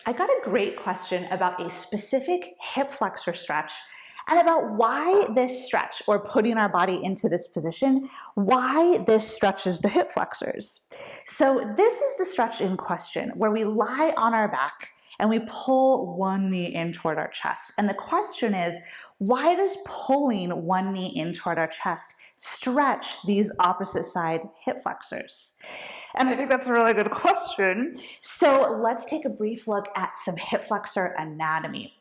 I got a great question about a specific hip flexor stretch and about why this stretch, or putting our body into this position, why this stretches the hip flexors. So this is the stretch in question, where we lie on our back and we pull one knee in toward our chest. And the question is, why does pulling one knee in toward our chest stretch these opposite side hip flexors? And I think that's a really good question. So let's take a brief look at some hip flexor anatomy.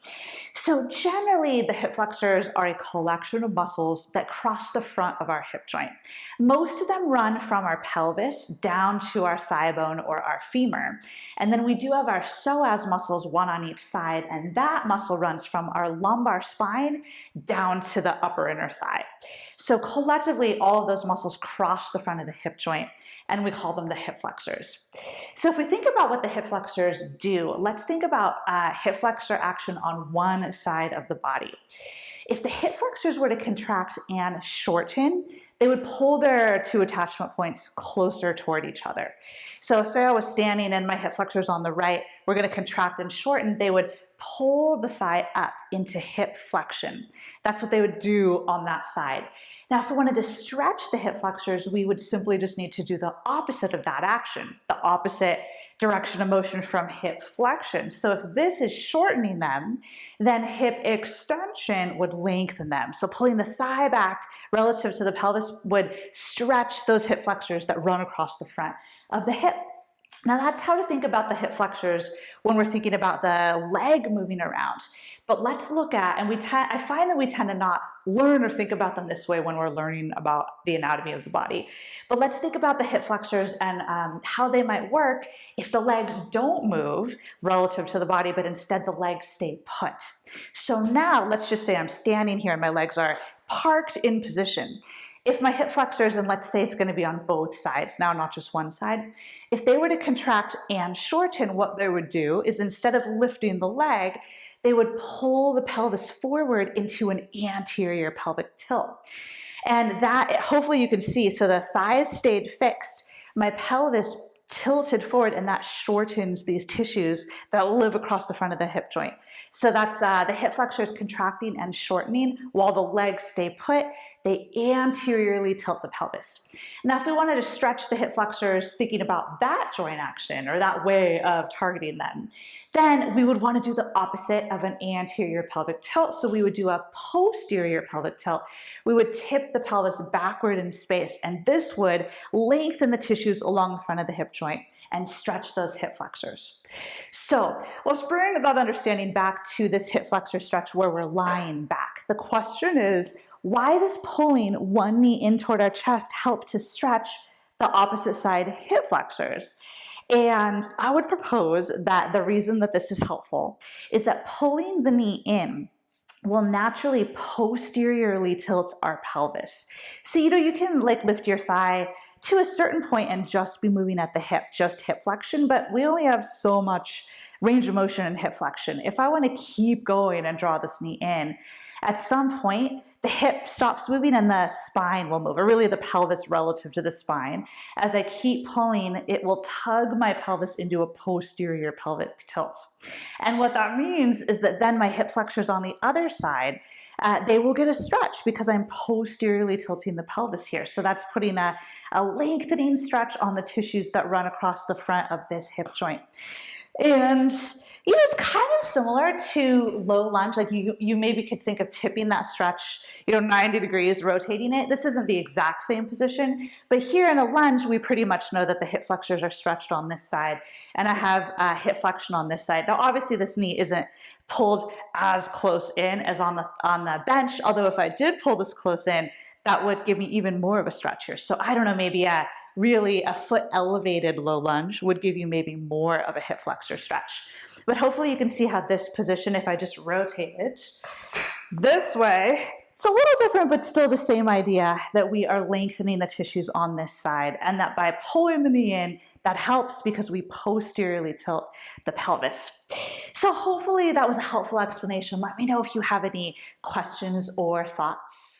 So generally, the hip flexors are a collection of muscles that cross the front of our hip joint. Most of them run from our pelvis down to our thigh bone or our femur. And then we do have our psoas muscles, one on each side, and that muscle runs from our lumbar spine down to the upper inner thigh. So collectively, all of those muscles cross the front of the hip joint, and we call them the hip flexors. So if we think about what the hip flexors do, let's think about hip flexor action on one side of the body. If the hip flexors were to contract and shorten, they would pull their two attachment points closer toward each other. So say I was standing and my hip flexors on the right were going to contract and shorten, they would pull the thigh up into hip flexion. That's what they would do on that side. Now, if we wanted to stretch the hip flexors, we would simply just need to do the opposite of that action, the opposite direction of motion from hip flexion. So if this is shortening them, then hip extension would lengthen them. So pulling the thigh back relative to the pelvis would stretch those hip flexors that run across the front of the hip. Now that's how to think about the hip flexors when we're thinking about the leg moving around. But let's look at, and I find that we tend to not learn or think about them this way when we're learning about the anatomy of the body. But let's think about the hip flexors and how they might work if the legs don't move relative to the body, but instead the legs stay put. So now let's just say I'm standing here and my legs are parked in position. If my hip flexors, and let's say it's going to be on both sides now, not just one side, if they were to contract and shorten, what they would do is instead of lifting the leg, they would pull the pelvis forward into an anterior pelvic tilt. And that, hopefully you can see, so the thighs stayed fixed, my pelvis tilted forward, and that shortens these tissues that live across the front of the hip joint. So that's the hip flexors contracting and shortening while the legs stay put. They anteriorly tilt the pelvis. Now, if we wanted to stretch the hip flexors thinking about that joint action or that way of targeting them, then we would want to do the opposite of an anterior pelvic tilt. So we would do a posterior pelvic tilt. We would tip the pelvis backward in space, and this would lengthen the tissues along the front of the hip joint and stretch those hip flexors. So let's bring that understanding back to this hip flexor stretch where we're lying back. The question is, why does pulling one knee in toward our chest help to stretch the opposite side hip flexors? And I would propose that the reason that this is helpful is that pulling the knee in will naturally posteriorly tilt our pelvis. So, you can lift your thigh to a certain point and just be moving at the hip, just hip flexion, but we only have so much range of motion in hip flexion. If I want to keep going and draw this knee in, at some point, the hip stops moving and the spine will move, or really the pelvis relative to the spine. As I keep pulling, it will tug my pelvis into a posterior pelvic tilt. And what that means is that then my hip flexors on the other side, they will get a stretch because I'm posteriorly tilting the pelvis here. So that's putting a lengthening stretch on the tissues that run across the front of this hip joint. And it's kind of similar to low lunge. Like you maybe could think of tipping that stretch, 90 degrees, rotating it. This isn't the exact same position, but here in a lunge, we pretty much know that the hip flexors are stretched on this side, and I have hip flexion on this side. Now, obviously, this knee isn't pulled as close in as on the bench, although if I did pull this close in, that would give me even more of a stretch here. So I don't know, maybe really a foot elevated low lunge would give you maybe more of a hip flexor stretch. But hopefully you can see how this position, if I just rotate it this way, it's a little different, but still the same idea that we are lengthening the tissues on this side, and that by pulling the knee in, that helps because we posteriorly tilt the pelvis. So hopefully that was a helpful explanation. Let me know if you have any questions or thoughts.